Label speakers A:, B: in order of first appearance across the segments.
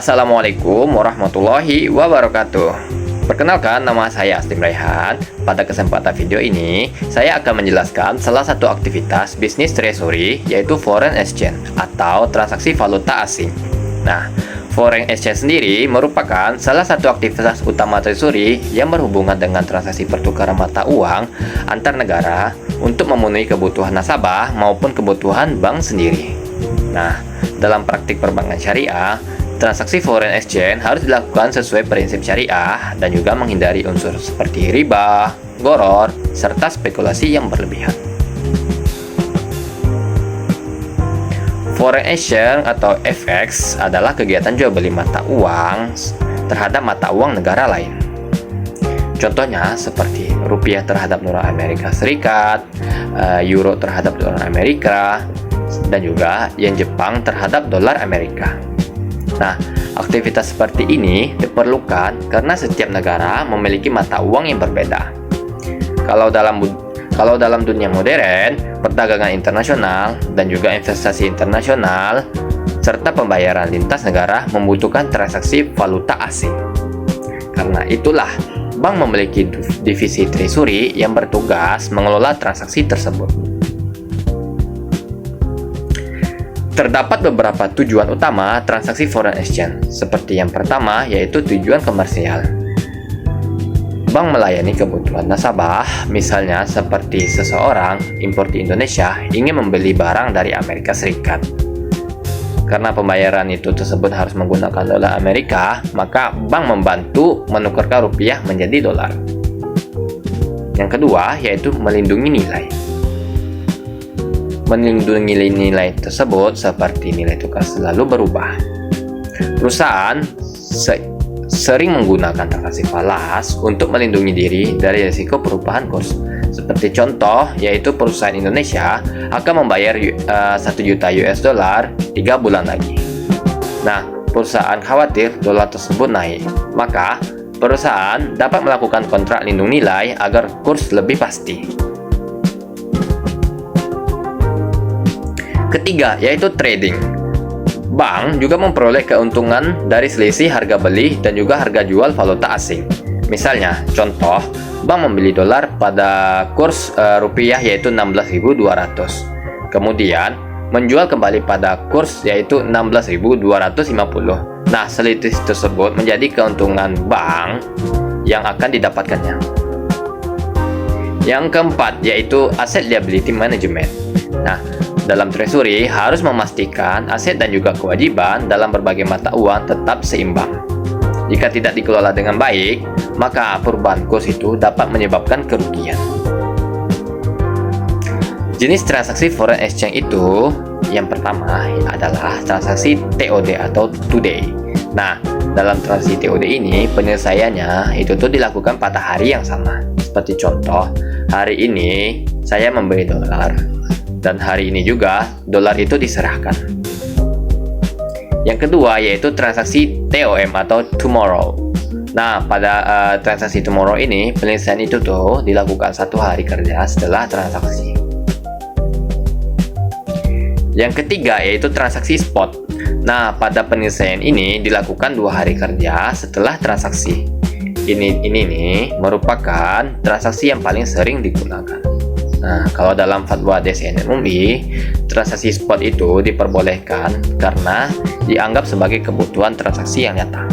A: Assalamualaikum warahmatullahi wabarakatuh. Perkenalkan, nama saya Astim Raihan. Pada kesempatan video ini, saya akan menjelaskan salah satu aktivitas bisnis treasury, yaitu foreign exchange atau transaksi valuta asing. Nah, foreign exchange sendiri merupakan salah satu aktivitas utama treasury yang berhubungan dengan transaksi pertukaran mata uang antar negara untuk memenuhi kebutuhan nasabah maupun kebutuhan bank sendiri. Nah, dalam praktik perbankan syariah, transaksi foreign exchange harus dilakukan sesuai prinsip syariah dan juga menghindari unsur seperti riba, gharar, serta spekulasi yang berlebihan. Foreign exchange atau FX adalah kegiatan jual beli mata uang terhadap mata uang negara lain. Contohnya seperti rupiah terhadap dolar Amerika Serikat, euro terhadap dolar Amerika, dan juga yen Jepang terhadap dolar Amerika. Nah, aktivitas seperti ini diperlukan karena setiap negara memiliki mata uang yang berbeda. Kalau dalam dunia modern, perdagangan internasional dan juga investasi internasional serta pembayaran lintas negara membutuhkan transaksi valuta asing. Karena itulah, bank memiliki divisi treasury yang bertugas mengelola transaksi tersebut. Terdapat beberapa tujuan utama transaksi foreign exchange, seperti yang pertama yaitu tujuan komersial. Bank melayani kebutuhan nasabah, misalnya seperti seseorang impor di Indonesia ingin membeli barang dari Amerika Serikat. Karena pembayaran itu tersebut harus menggunakan dolar Amerika, maka bank membantu menukarkan rupiah menjadi dolar. Yang kedua yaitu melindungi nilai. Melindungi nilai tersebut seperti nilai tukar selalu berubah. Perusahaan sering menggunakan transaksi falas untuk melindungi diri dari risiko perubahan kurs. Seperti contoh, yaitu perusahaan Indonesia akan membayar 1 juta US dollar 3 bulan lagi. Nah, perusahaan khawatir dolar tersebut naik, maka perusahaan dapat melakukan kontrak lindung nilai agar kurs lebih pasti. Ketiga, yaitu trading. Bank juga memperoleh keuntungan dari selisih harga beli dan juga harga jual valuta asing. Misalnya, contoh, bank membeli dolar pada kurs rupiah yaitu 16.200. Kemudian, menjual kembali pada kurs yaitu 16.250. Nah, selisih tersebut menjadi keuntungan bank yang akan didapatkannya. Yang keempat, yaitu asset liability management. Nah, dalam treasury harus memastikan aset dan juga kewajiban dalam berbagai mata uang tetap seimbang. Jika tidak dikelola dengan baik, maka perubahan kurs itu dapat menyebabkan kerugian. Jenis transaksi foreign exchange itu, yang pertama adalah transaksi TOD atau today. Nah, dalam transaksi TOD ini penyelesaiannya itu dilakukan pada hari yang sama. Seperti contoh, hari ini saya membeli dolar, dan hari ini juga dolar itu diserahkan. Yang kedua yaitu transaksi TOM atau tomorrow. Nah, pada transaksi tomorrow ini penyelesaian itu dilakukan 1 hari kerja setelah transaksi. Yang ketiga yaitu transaksi spot. Nah, pada penyelesaian ini dilakukan 2 hari kerja setelah transaksi. Ini nih merupakan transaksi yang paling sering digunakan. Nah, kalau dalam fatwa DCN MUI, transaksi spot itu diperbolehkan karena dianggap sebagai kebutuhan transaksi yang nyata.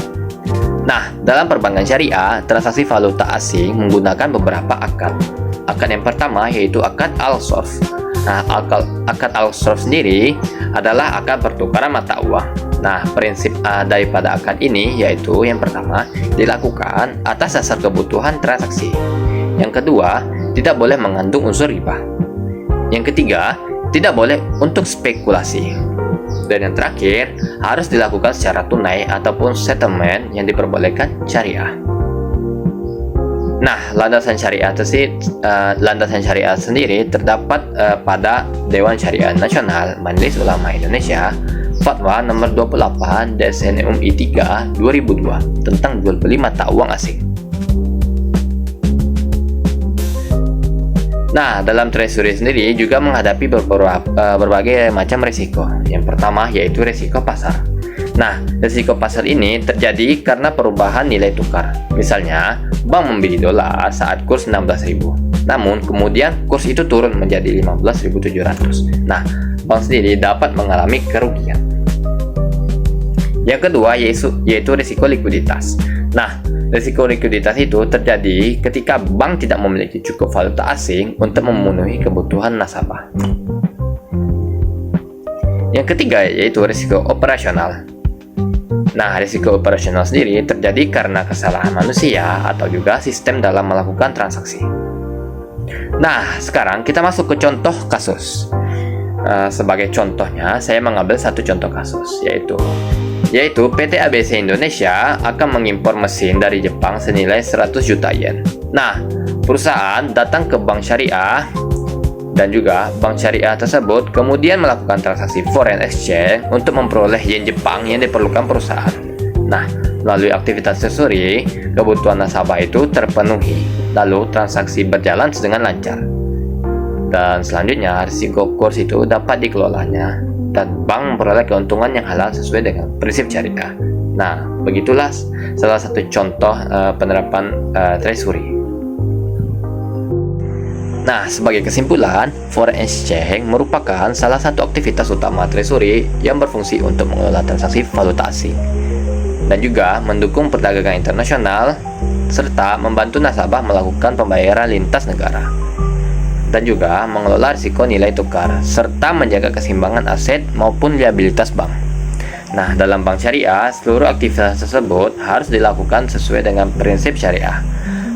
A: Nah, dalam perbankan syariah, transaksi valuta asing menggunakan beberapa akad. Akad yang pertama yaitu akad al-sorf. Nah, akad al-sorf sendiri adalah akad pertukaran mata uang. Nah, prinsip daripada akad ini yaitu yang pertama dilakukan atas dasar kebutuhan transaksi. Yang kedua, tidak boleh mengandung unsur riba. Yang ketiga, tidak boleh untuk spekulasi. Dan yang terakhir, harus dilakukan secara tunai ataupun settlement yang diperbolehkan syariah. Nah, landasan syariah sendiri terdapat pada Dewan Syariah Nasional Majelis Ulama Indonesia, Fatwa nomor 28 DCN MUI 3 2002 tentang jual beli mata uang asing. Nah, dalam treasury sendiri juga menghadapi berbagai macam risiko. Yang pertama yaitu risiko pasar. Nah, risiko pasar ini terjadi karena perubahan nilai tukar. Misalnya, bank membeli dolar saat kurs 16.000. Namun, kemudian kurs itu turun menjadi 15.700. Nah, bank sendiri dapat mengalami kerugian. Yang kedua yaitu risiko likuiditas. Nah, risiko likuiditas itu terjadi ketika bank tidak memiliki cukup valuta asing untuk memenuhi kebutuhan nasabah. Yang ketiga yaitu risiko operasional. Nah, risiko operasional sendiri terjadi karena kesalahan manusia atau juga sistem dalam melakukan transaksi. Nah, sekarang kita masuk ke contoh kasus. Sebagai contohnya, saya mengambil satu contoh kasus, yaitu PT ABC Indonesia akan mengimpor mesin dari Jepang senilai 100 juta yen. Nah, perusahaan datang ke bank syariah dan juga bank syariah tersebut kemudian melakukan transaksi foreign exchange untuk memperoleh yen Jepang yang diperlukan perusahaan. Nah, melalui aktivitas treasury, kebutuhan nasabah itu terpenuhi, lalu transaksi berjalan dengan lancar. Dan selanjutnya, risiko kurs itu dapat dikelolanya dan bank memperoleh keuntungan yang halal sesuai dengan prinsip syariah. Nah, begitulah salah satu contoh penerapan treasury. Nah, sebagai kesimpulan, foreign exchange merupakan salah satu aktivitas utama treasury yang berfungsi untuk mengelola transaksi valuta asing dan juga mendukung perdagangan internasional serta membantu nasabah melakukan pembayaran lintas negara dan juga mengelola risiko nilai tukar serta menjaga keseimbangan aset maupun liabilitas bank. Nah, dalam bank syariah, seluruh aktivitas tersebut harus dilakukan sesuai dengan prinsip syariah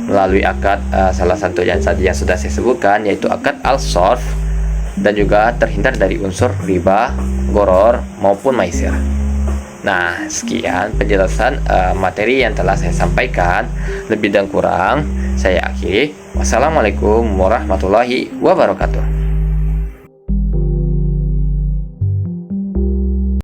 A: melalui akad, salah satu yang sudah saya sebutkan yaitu akad al-sorf, dan juga terhindar dari unsur riba, goror maupun maisir. Nah, sekian penjelasan materi yang telah saya sampaikan. Lebih dan kurang saya akhiri. Wassalamualaikum warahmatullahi wabarakatuh.